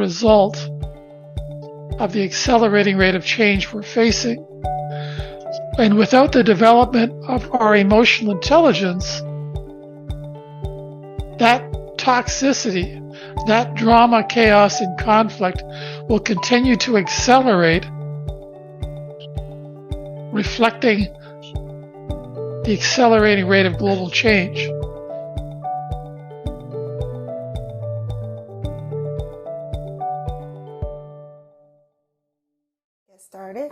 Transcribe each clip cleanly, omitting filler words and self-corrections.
result of the accelerating rate of change we're facing. And without the development of our emotional intelligence, that toxicity, that drama, chaos, and conflict will continue to accelerate, reflecting the accelerating rate of global change. Get started.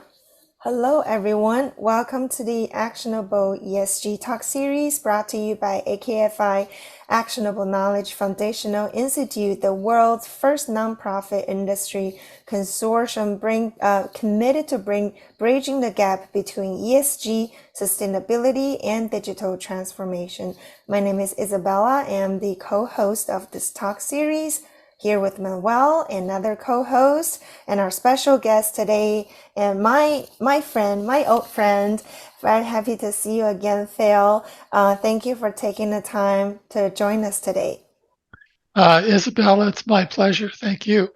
Hello, everyone. Welcome to the Actionable ESG Talk series brought to you by AKFI, Actionable Knowledge Foundational Institute, the world's first nonprofit industry consortium committed to bridging the gap between ESG, sustainability, and digital transformation. My name is Isabella. I am the co-host of this talk series, here with Manuel, another co-host, and our special guest today, and my old friend. Very happy to see you again, Phil. Thank you for taking the time to join us today. Isabella, it's my pleasure. Thank you.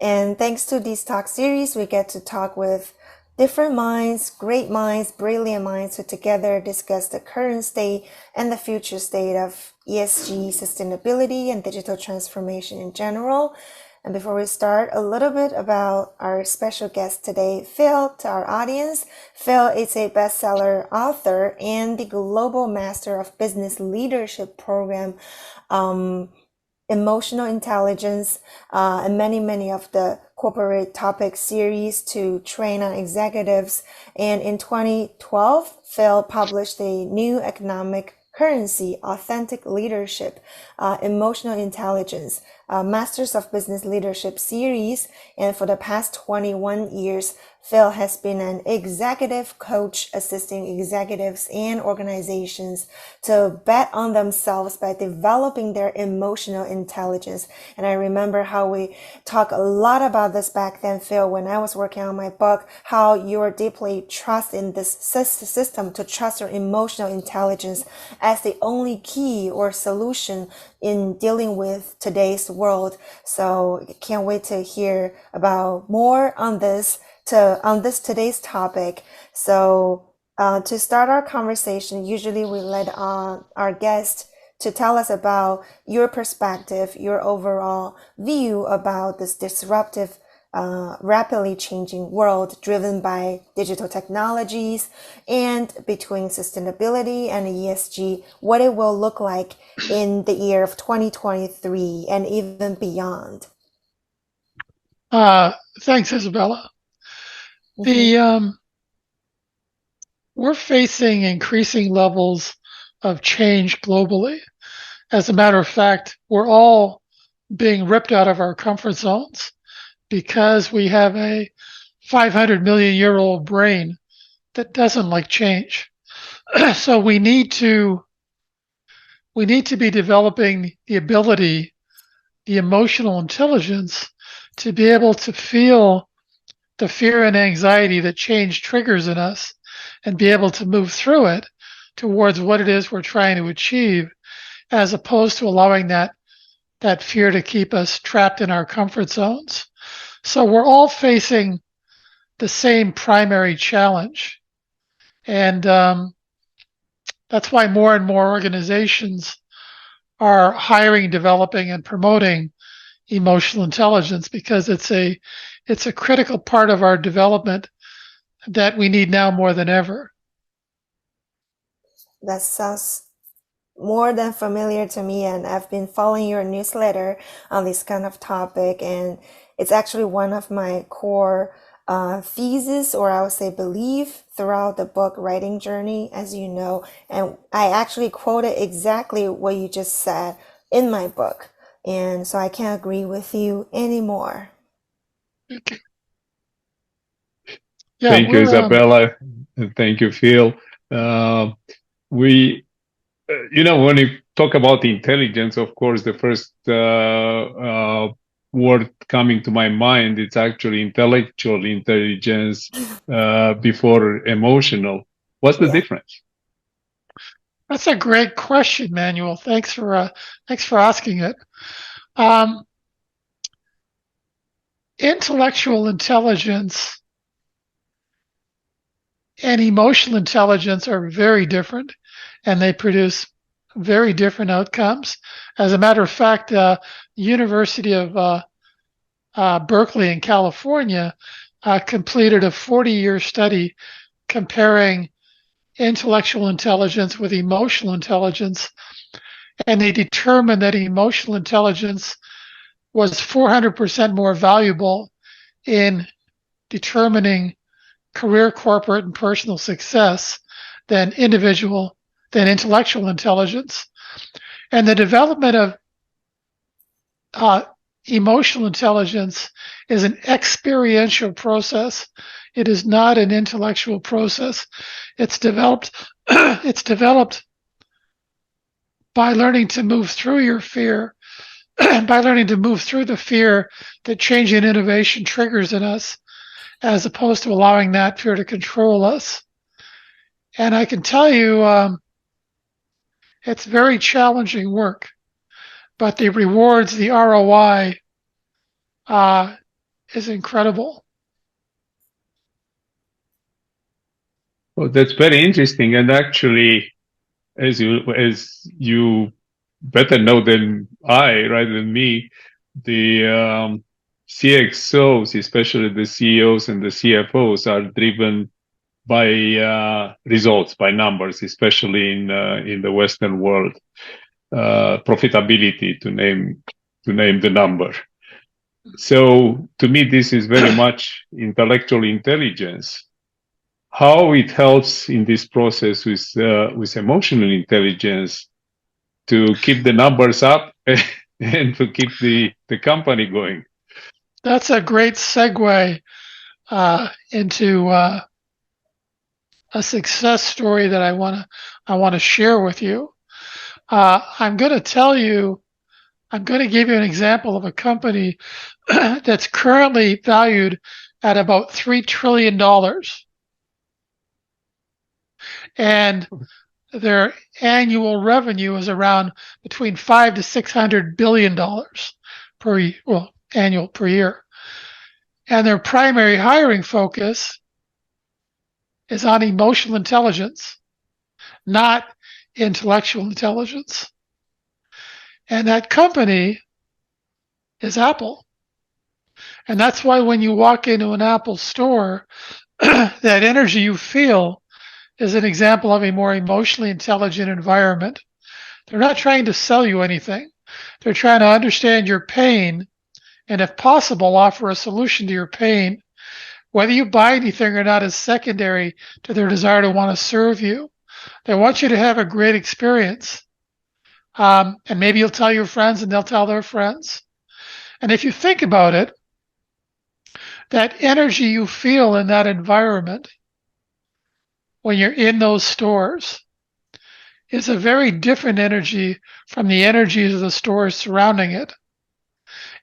And thanks to this talk series, we get to talk with different minds, great minds, brilliant minds, who together discuss the current state and the future state of ESG, sustainability, and digital transformation in general. And before we start, a little bit about our special guest today, Phil, to our audience. Phil is a bestseller author and the Global Master of Business Leadership program, emotional intelligence, and many of the corporate topic series to train on executives. And in 2012, Phil published a new economic currency, authentic leadership, emotional intelligence, Masters of Business Leadership series. And for the past 21 years, Phil has been an executive coach assisting executives and organizations to bet on themselves by developing their emotional intelligence. And I remember how we talked a lot about this back then, Phil, when I was working on my book, how you are deeply trust in this system to trust your emotional intelligence as the only key or solution in dealing with today's world. So can't wait to hear about more on this today's topic. So to start our conversation, usually we let our guest to tell us about your perspective, your overall view about this disruptive, rapidly changing world driven by digital technologies, and between sustainability and ESG, what it will look like in the year of 2023 and even beyond. Thanks, Isabella. We're facing increasing levels of change globally. As a matter of fact, we're all being ripped out of our comfort zones because we have a 500 million year old brain that doesn't like change. So we need to be developing the ability, the emotional intelligence, to be able to feel the fear and anxiety that change triggers in us and be able to move through it towards what it is we're trying to achieve, as opposed to allowing that fear to keep us trapped in our comfort zones. So we're all facing the same primary challenge. And that's why more and more organizations are hiring, developing, and promoting emotional intelligence, because it's a critical part of our development that we need now more than ever. That sounds more than familiar to me, and I've been following your newsletter on this kind of topic, and it's actually one of my core thesis, or I would say belief, throughout the book writing journey, as you know. And I actually quoted exactly what you just said in my book, and so I can't agree with you anymore. Okay. Yeah, thank you, Isabella. Thank you, Phil. When you talk about intelligence, of course, the first word coming to my mind, it's actually intellectual intelligence before emotional. What's the difference? That's a great question, Manuel. Thanks for asking it. intellectual intelligence and emotional intelligence are very different, and they produce very different outcomes. As a matter of fact, University of Berkeley in California completed a 40-year study comparing intellectual intelligence with emotional intelligence, and they determined that emotional intelligence was 400% more valuable in determining career, corporate, and personal success than intellectual intelligence. And the development of emotional intelligence is an experiential process. It is not an intellectual process. It's developed by learning to move through your fear, by learning to move through the fear that change and innovation triggers in us, as opposed to allowing that fear to control us. And I can tell you, it's very challenging work, but the rewards, the ROI, is incredible. Well, that's very interesting. And actually, as you better know than I, right, than me, the CXOs, especially the CEOs and the CFOs, are driven by results, by numbers, especially in the Western world. Profitability, to name the number. So to me, this is very much intellectual intelligence. How it helps in this process with emotional intelligence to keep the numbers up and to keep the company going. That's a great segue into a success story that I want to share with you. I'm going to give you an example of a company that's currently valued at about $3 trillion. And their annual revenue is around between $500 to $600 billion per year. And their primary hiring focus is on emotional intelligence, not intellectual intelligence. And that company is Apple. And that's why when you walk into an Apple store, that energy you feel is an example of a more emotionally intelligent environment. They're not trying to sell you anything. They're trying to understand your pain and, if possible, offer a solution to your pain. Whether you buy anything or not is secondary to their desire to want to serve you. They want you to have a great experience. And maybe you'll tell your friends and they'll tell their friends. And if you think about it, that energy you feel in that environment when you're in those stores is a very different energy from the energies of the stores surrounding it.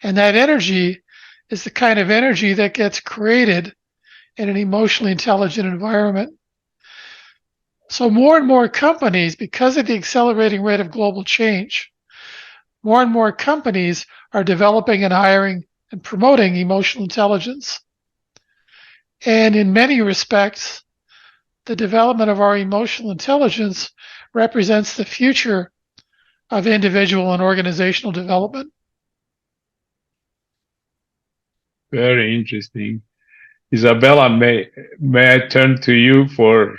And that energy is the kind of energy that gets created in an emotionally intelligent environment. So more and more companies, because of the accelerating rate of global change, more and more companies are developing and hiring and promoting emotional intelligence. And in many respects, the development of our emotional intelligence represents the future of individual and organizational development. Very interesting. Isabella, may I turn to you for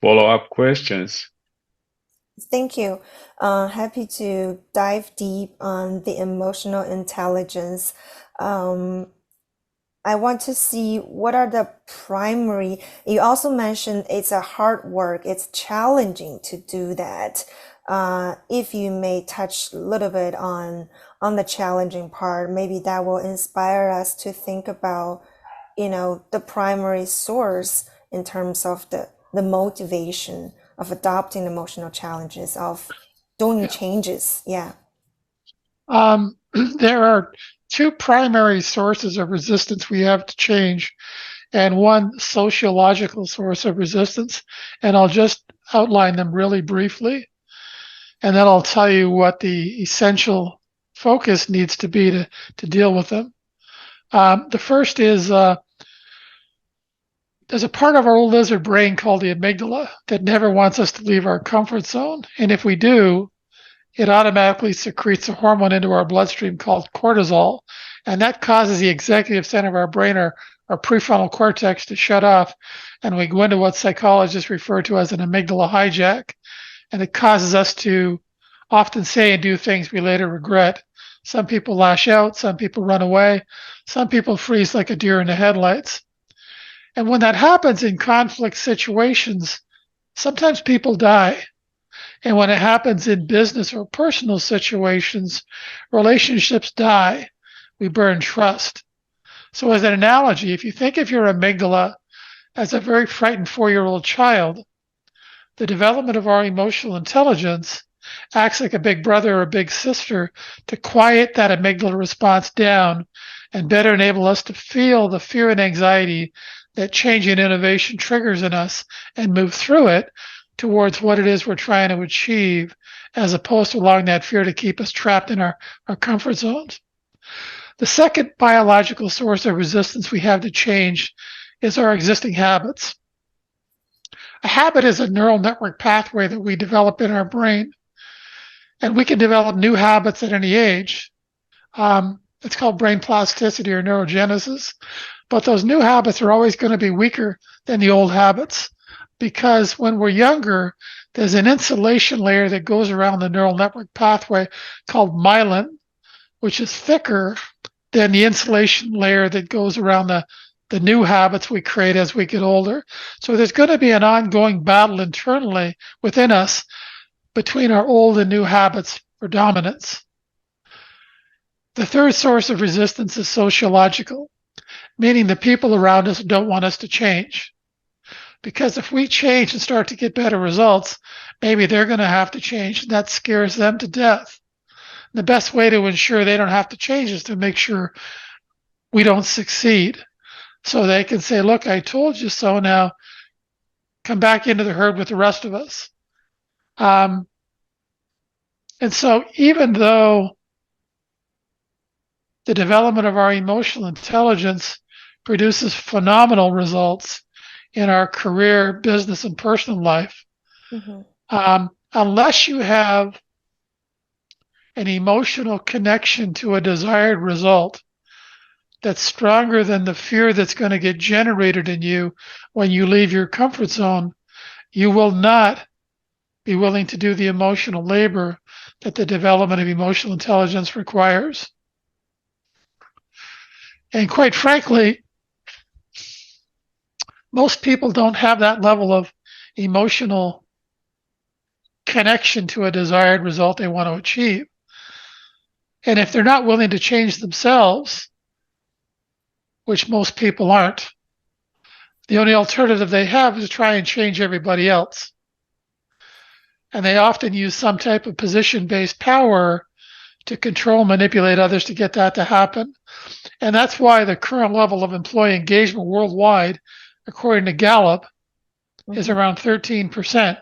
follow-up questions? Thank you. Happy to dive deep on the emotional intelligence. I want to see what are the primary, you also mentioned it's a hard work, it's challenging to do that. If you may touch a little bit on the challenging part, maybe that will inspire us to think about, the primary source in terms of the motivation of adopting emotional challenges, of doing changes. Yeah. There are two primary sources of resistance we have to change, and one sociological source of resistance. And I'll just outline them really briefly, and then I'll tell you what the essential focus needs to be to deal with them. The first is there's a part of our old lizard brain called the amygdala that never wants us to leave our comfort zone. And if we do, it automatically secretes a hormone into our bloodstream called cortisol. And that causes the executive center of our brain, our prefrontal cortex, to shut off. And we go into what psychologists refer to as an amygdala hijack. And it causes us to often say and do things we later regret. Some people lash out, some people run away, some people freeze like a deer in the headlights. And when that happens in conflict situations, sometimes people die. And when it happens in business or personal situations, relationships die. We burn trust. So, as an analogy, if you think of your amygdala as a very frightened 4-year-old child, the development of our emotional intelligence acts like a big brother or a big sister to quiet that amygdala response down and better enable us to feel the fear and anxiety that change and innovation triggers in us and move through it towards what it is we're trying to achieve, as opposed to allowing that fear to keep us trapped in our comfort zones. The second biological source of resistance we have to change is our existing habits. A habit is a neural network pathway that we develop in our brain, and we can develop new habits at any age. It's called brain plasticity or neurogenesis. But those new habits are always going to be weaker than the old habits, because when we're younger, there's an insulation layer that goes around the neural network pathway called myelin, which is thicker than the insulation layer that goes around the new habits we create as we get older. So there's going to be an ongoing battle internally within us between our old and new habits for dominance. The third source of resistance is sociological, meaning the people around us don't want us to change. Because if we change and start to get better results, maybe they're going to have to change, and that scares them to death. The best way to ensure they don't have to change is to make sure we don't succeed. So they can say, look, I told you so, now come back into the herd with the rest of us. And so even though the development of our emotional intelligence produces phenomenal results in our career, business, and personal life, unless you have an emotional connection to a desired result that's stronger than the fear that's going to get generated in you when you leave your comfort zone, you will not be willing to do the emotional labor that the development of emotional intelligence requires. And quite frankly, most people don't have that level of emotional connection to a desired result they want to achieve. And if they're not willing to change themselves, which most people aren't, the only alternative they have is to try and change everybody else. And they often use some type of position-based power to control, manipulate others to get that to happen. And that's why the current level of employee engagement worldwide, according to Gallup, is around 13%.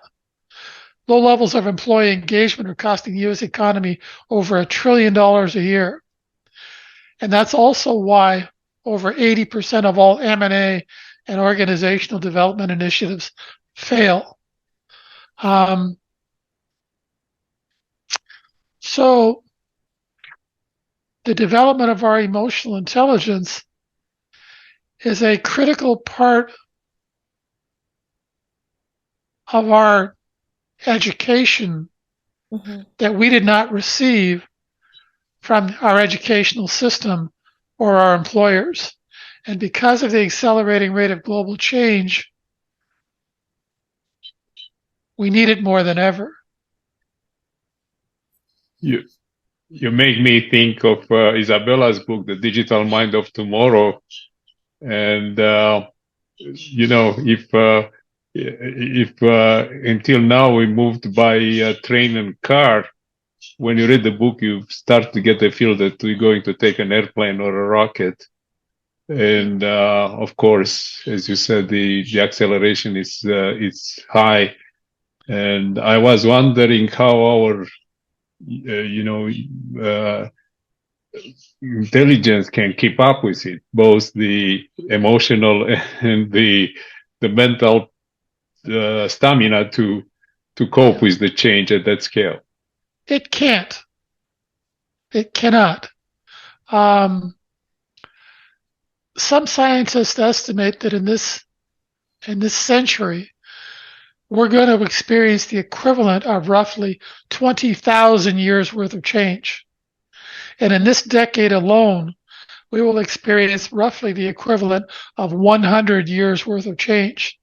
Low levels of employee engagement are costing the U.S. economy over $1 trillion a year. And that's also why over 80% of all M&A and organizational development initiatives fail. So the development of our emotional intelligence is a critical part of our education that we did not receive from our educational system or our employers. And because of the accelerating rate of global change, we need it more than ever. You make me think of Isabella's book, The Digital Mind of Tomorrow. And, if until now we moved by train and car, when you read the book, you start to get the feel that we're going to take an airplane or a rocket. And, of course, as you said, the acceleration is high. And I was wondering how our intelligence can keep up with it, both the emotional and the mental stamina to cope with the change at that scale. It can't. It cannot. Some scientists estimate that in this century, we're going to experience the equivalent of roughly 20,000 years worth of change. And in this decade alone, we will experience roughly the equivalent of 100 years worth of change.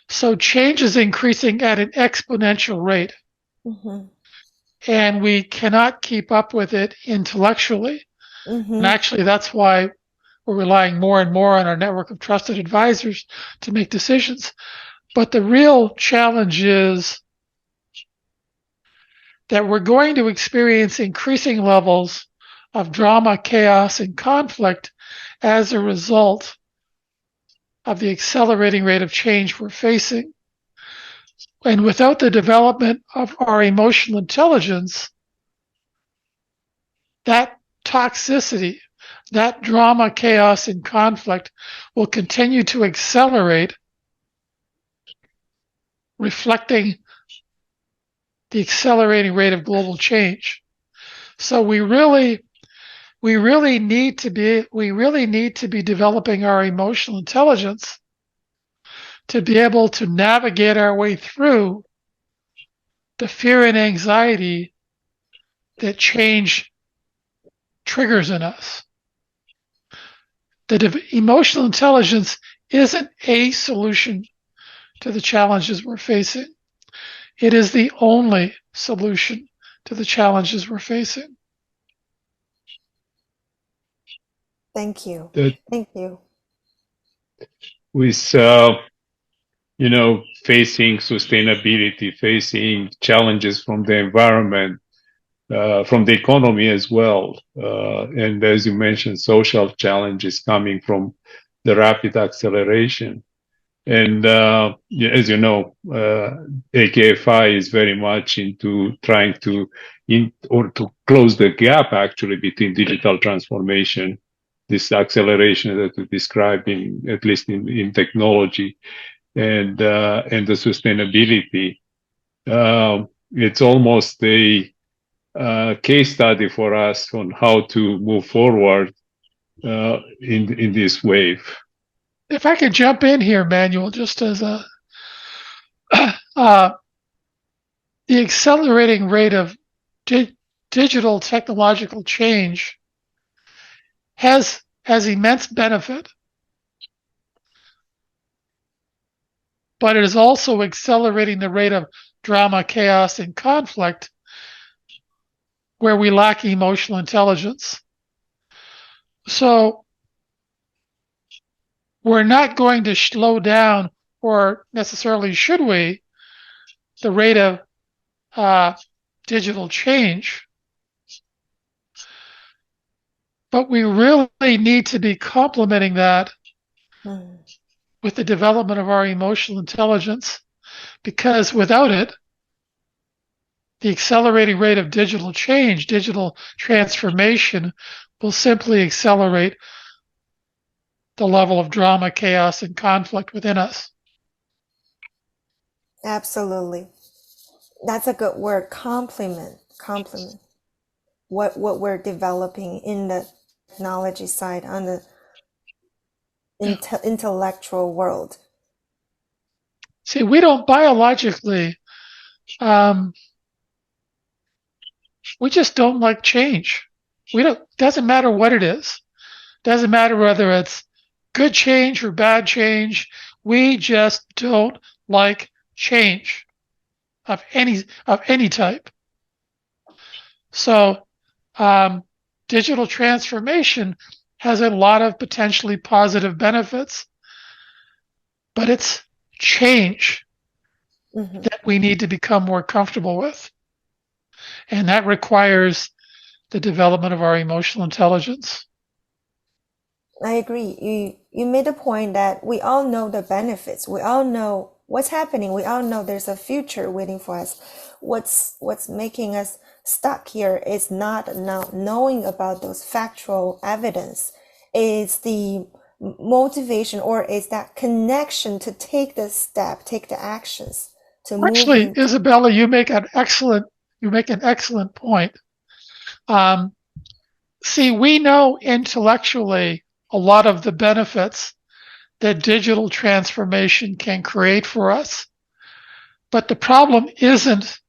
So change is increasing at an exponential rate. Mm-hmm. And we cannot keep up with it intellectually. Mm-hmm. And actually, that's why we're relying more and more on our network of trusted advisors to make decisions. But the real challenge is that we're going to experience increasing levels of drama, chaos, and conflict as a result of the accelerating rate of change we're facing. And without the development of our emotional intelligence, that toxicity, that drama, chaos, and conflict will continue to accelerate, reflecting the accelerating rate of global change. So we really need to be developing our emotional intelligence to be able to navigate our way through the fear and anxiety that change triggers in us. The emotional intelligence isn't a solution to the challenges we're facing. It is the only solution to the challenges we're facing. Thank you. Thank you. With facing sustainability, facing challenges from the environment, from the economy as well, and as you mentioned, social challenges coming from the rapid acceleration. And as you know, AKFI is very much into trying to close the gap actually between digital transformation, this acceleration that we described at least in technology, and the sustainability. It's almost a case study for us on how to move forward in this wave. If I could jump in here, Manuel, just as a the accelerating rate of digital technological change has immense benefit, but it is also accelerating the rate of drama, chaos, and conflict where we lack emotional intelligence. So we're not going to slow down, or necessarily should we, the rate of digital change. But we really need to be complementing that with the development of our emotional intelligence, because without it, the accelerating rate of digital change, digital transformation, will simply accelerate the level of drama, chaos, and conflict within us. Absolutely. That's a good word, complement. What we're developing in the technology side, on the intellectual world. See, we don't biologically, we just don't like change. Doesn't matter what it is. Doesn't matter whether it's good change or bad change. We just don't like change of any type. So digital transformation has a lot of potentially positive benefits, but it's change that we need to become more comfortable with. And that requires the development of our emotional intelligence. I agree. You made a point that we all know the benefits. We all know what's happening. We all know there's a future waiting for us. What's making us stuck here is not knowing about those factual evidence. It's the motivation, or is that connection to take the step, take the actions to move Actually, into. Isabella, you make an excellent point. See, we know intellectually a lot of the benefits that digital transformation can create for us. But the problem isn't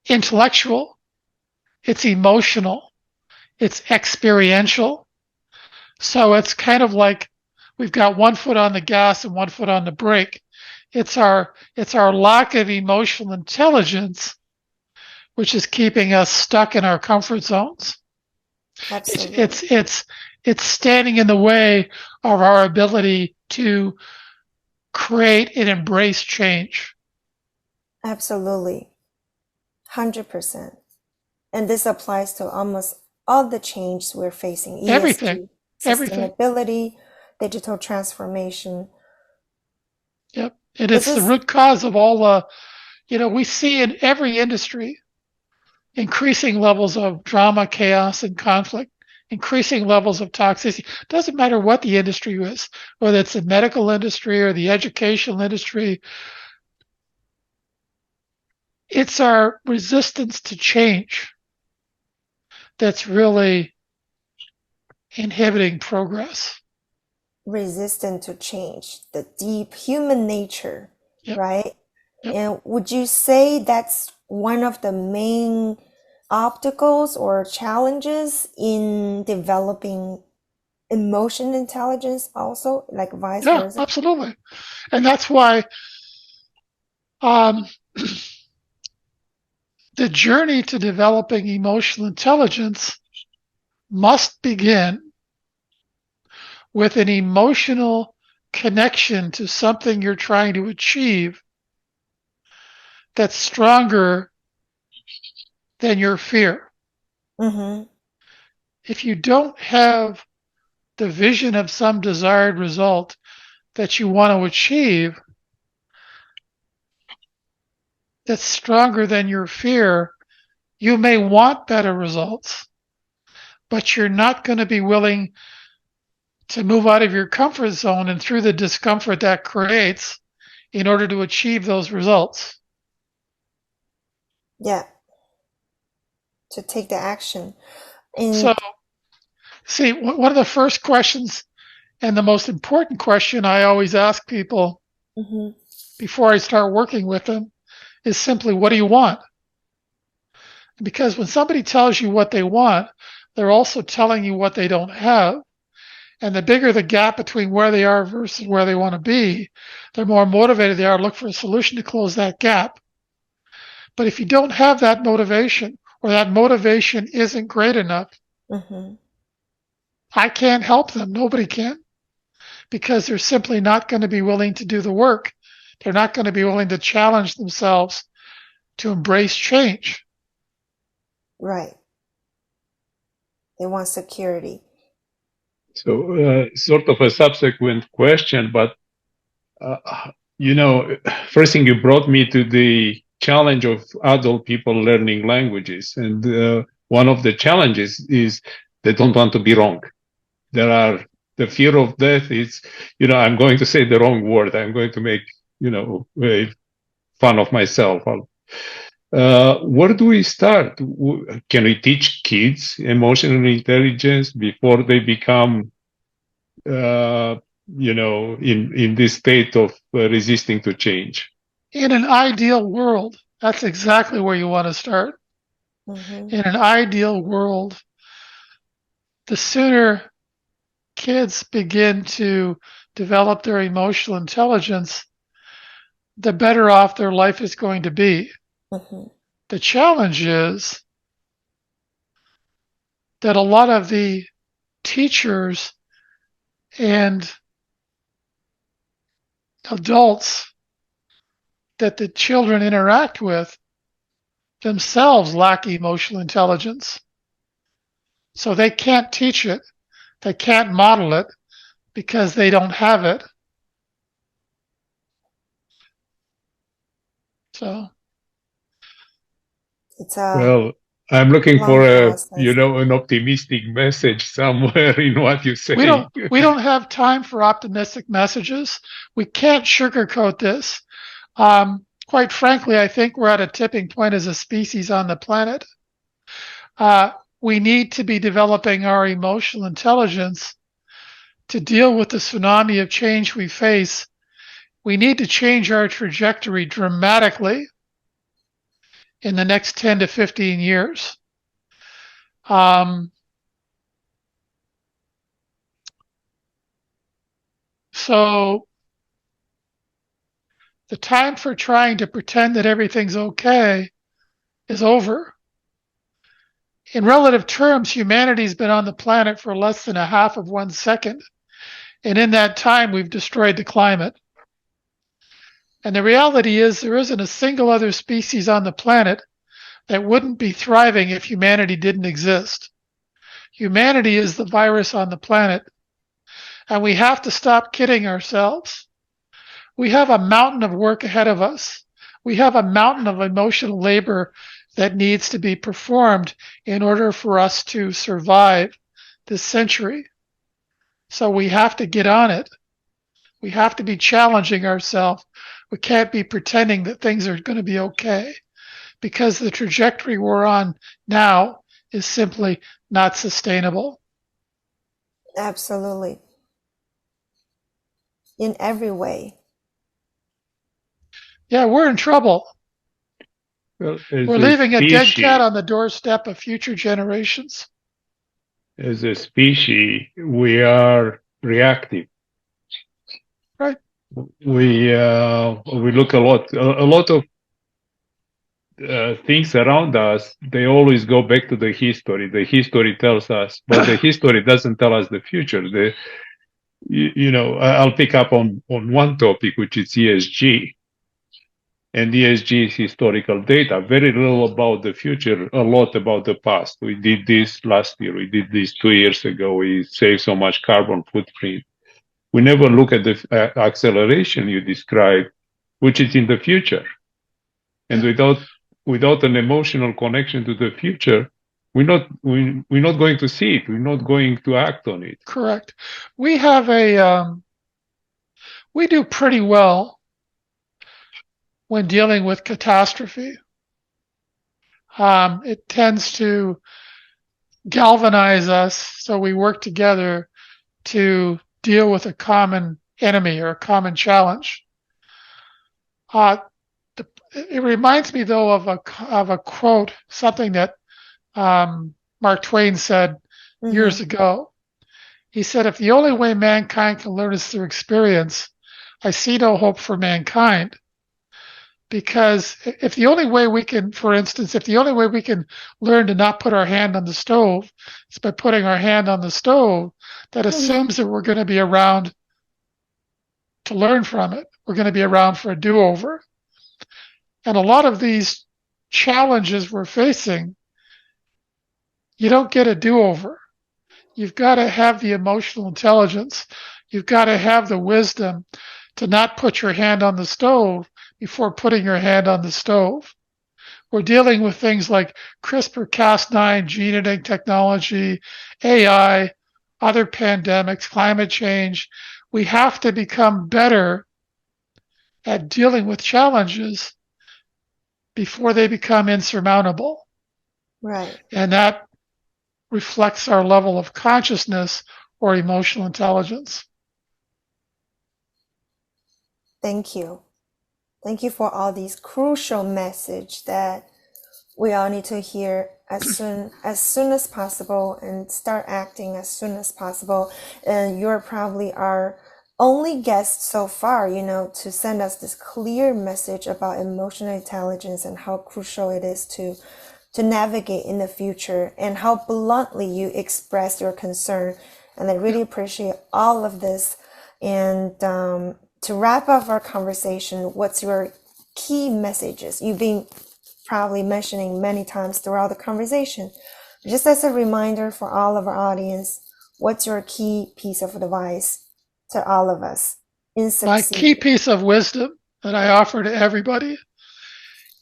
intellectual, it's emotional, it's experiential. So it's kind of like we've got one foot on the gas and one foot on the brake. It's our lack of emotional intelligence which is keeping us stuck in our comfort zones. Absolutely. It's standing in the way of our ability to create and embrace change. Absolutely. 100%. And this applies to almost all the change we're facing. ESG, Everything. sustainability, digital transformation. Yep. And it's the root cause of all we see in every industry increasing levels of drama, chaos, and conflict, increasing levels of toxicity. Doesn't matter what the industry is, whether it's the medical industry or the educational industry. It's our resistance to change that's really inhibiting progress. Resistant to change, the deep human nature, Yep. right? Yep. And would you say that's one of the main obstacles or challenges in developing emotion intelligence also, like vice versa? Yeah, absolutely. And that's why the journey to developing emotional intelligence must begin with an emotional connection to something you're trying to achieve that's stronger than your fear. Mm-hmm. If you don't have the vision of some desired result that you want to achieve that's stronger than your fear, you may want better results, but you're not going to be willing to move out of your comfort zone and through the discomfort that creates in order to achieve those results. Yeah. To take the action. So, see, one of the first questions and the most important question I always ask people mm-hmm. before I start working with them is simply, what do you want? Because when somebody tells you what they want, they're also telling you what they don't have. And the bigger the gap between where they are versus where they want to be, the more motivated they are to look for a solution to close that gap. But if you don't have that motivation, or that motivation isn't great enough, Mm-hmm. I can't help them. Nobody can. Because they're simply not going to be willing to do the work. They're not going to be willing to challenge themselves to embrace change. Right. They want security. So, sort of a subsequent question, but first thing, you brought me to the challenge of adult people learning languages, and one of the challenges is they don't want to be wrong. The fear of death is, I'm going to say the wrong word. I'm going to make, fun of myself. Where do we start? Can we teach kids emotional intelligence before they become, in this state of resisting to change? In an ideal world, that's exactly where you want to start. Mm-hmm. In an ideal world, the sooner kids begin to develop their emotional intelligence, the better off their life is going to be. Mm-hmm. The challenge is that a lot of the teachers and adults that the children interact with themselves lack emotional intelligence. So they can't teach it, they can't model it because they don't have it. So It's a Well, I'm looking long for process. an optimistic message somewhere in what you say. we don't have time for optimistic messages. We can't sugarcoat this. Quite frankly, I think we're at a tipping point as a species on the planet. We need to be developing our emotional intelligence to deal with the tsunami of change we face. We need to change our trajectory dramatically in the next 10 to 15 years. So the time for trying to pretend that everything's okay is over. In relative terms, humanity's been on the planet for less than a half of 1 second. And in that time, we've destroyed the climate. And the reality is there isn't a single other species on the planet that wouldn't be thriving if humanity didn't exist. Humanity is the virus on the planet. And we have to stop kidding ourselves. We have a mountain of work ahead of us. We have a mountain of emotional labor that needs to be performed in order for us to survive this century. So we have to get on it. We have to be challenging ourselves. We can't be pretending that things are going to be okay, because the trajectory we're on now is simply not sustainable. Absolutely. In every way. Yeah, we're in trouble. Well, We're leaving a dead cat on the doorstep of future generations. As a species, we are reactive. Right. We look a lot of things around us. They always go back to the history. The history tells us, but the history doesn't tell us the future. I'll pick up on one topic, which is ESG. And ESG is historical data, very little about the future, a lot about the past. We did this last year, we did this 2 years ago, we saved so much carbon footprint. We never look at the acceleration you described, which is in the future. And without an emotional connection to the future, we're not going to see it. We're not going to act on it. Correct. We have we do pretty well when dealing with catastrophe. It tends to galvanize us, so we work together to deal with a common enemy or a common challenge. It reminds me, though, of a quote, something that Mark Twain said years ago. He said, "If the only way mankind can learn is through experience, I see no hope for mankind." Because if the only way we can, for instance, if the only way we can learn to not put our hand on the stove is by putting our hand on the stove, that assumes that we're going to be around to learn from it. We're going to be around for a do-over. And a lot of these challenges we're facing, you don't get a do-over. You've got to have the emotional intelligence. You've got to have the wisdom to not put your hand on the stove before putting your hand on the stove. We're dealing with things like CRISPR-Cas9, gene editing technology, AI, other pandemics, climate change. We have to become better at dealing with challenges before they become insurmountable. Right. And that reflects our level of consciousness or emotional intelligence. Thank you. Thank you for all these crucial messages that we all need to hear as soon as possible and start acting as soon as possible. And you're probably our only guest so far, to send us this clear message about emotional intelligence and how crucial it is to navigate in the future, and how bluntly you express your concern. And I really appreciate all of this. And to wrap up our conversation, what's your key messages? You've been probably mentioning many times throughout the conversation. Just as a reminder for all of our audience, what's your key piece of advice to all of us in My key piece of wisdom that I offer to everybody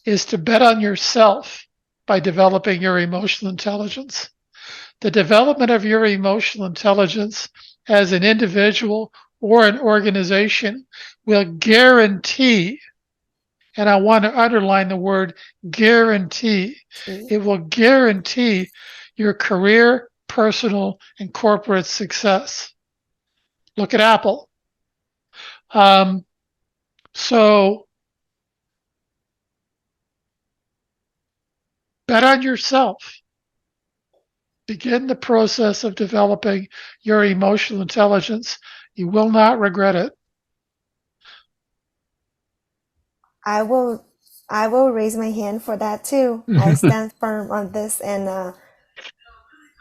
is to bet on yourself by developing your emotional intelligence. The development of your emotional intelligence as an individual or an organization will guarantee, and I want to underline the word guarantee, it will guarantee your career, personal, and corporate success. Look at Apple. So bet on yourself. Begin the process of developing your emotional intelligence. You will not regret it. I will raise my hand for that too. I stand firm on this, and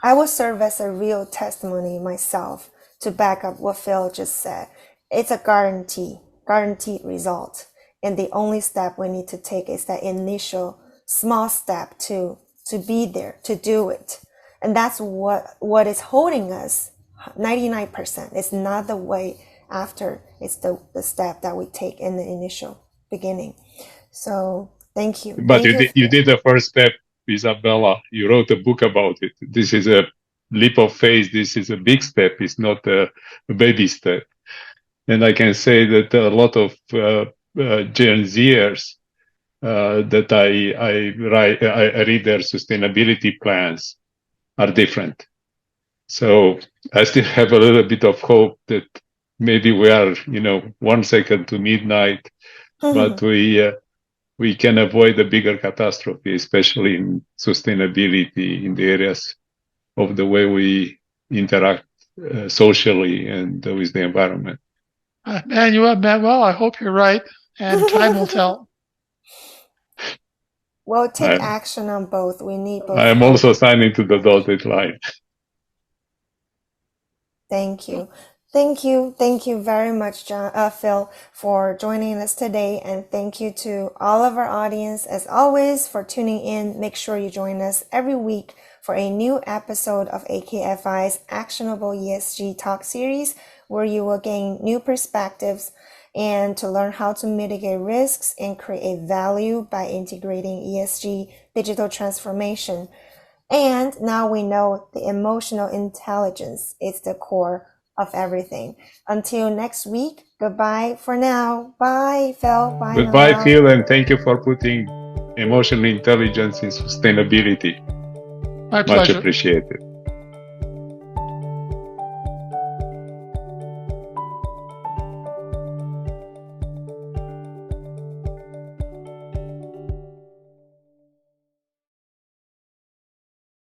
I will serve as a real testimony myself to back up what Phil just said. It's a guaranteed result. And the only step we need to take is that initial small step to be there, to do it. And that's what is holding us 99%. It's not the way after, it's the step that we take in the initial beginning. So thank you. But you did the first step, Isabella. You wrote a book about it. This is a leap of faith. This is a big step. It's not a baby step. And I can say that a lot of Gen Zers that I read their sustainability plans are different. So I still have a little bit of hope that maybe we are, 1 second to midnight, but we can avoid a bigger catastrophe, especially in sustainability in the areas of the way we interact socially and with the environment. Manuel, I hope you're right, and time will tell. We'll take action on both. We need both. I am also signing to the dotted line. Thank you. Thank you very much, Phil, for joining us today. And thank you to all of our audience, as always, for tuning in. Make sure you join us every week for a new episode of AKFI's Actionable ESG Talks series, where you will gain new perspectives and to learn how to mitigate risks and create value by integrating ESG digital transformation. And now we know the emotional intelligence is the core of everything. Until next week, goodbye for now. Bye, Phil. Bye, Goodbye, Noel. Phil, and thank you for putting emotional intelligence in sustainability. My pleasure. Much appreciated.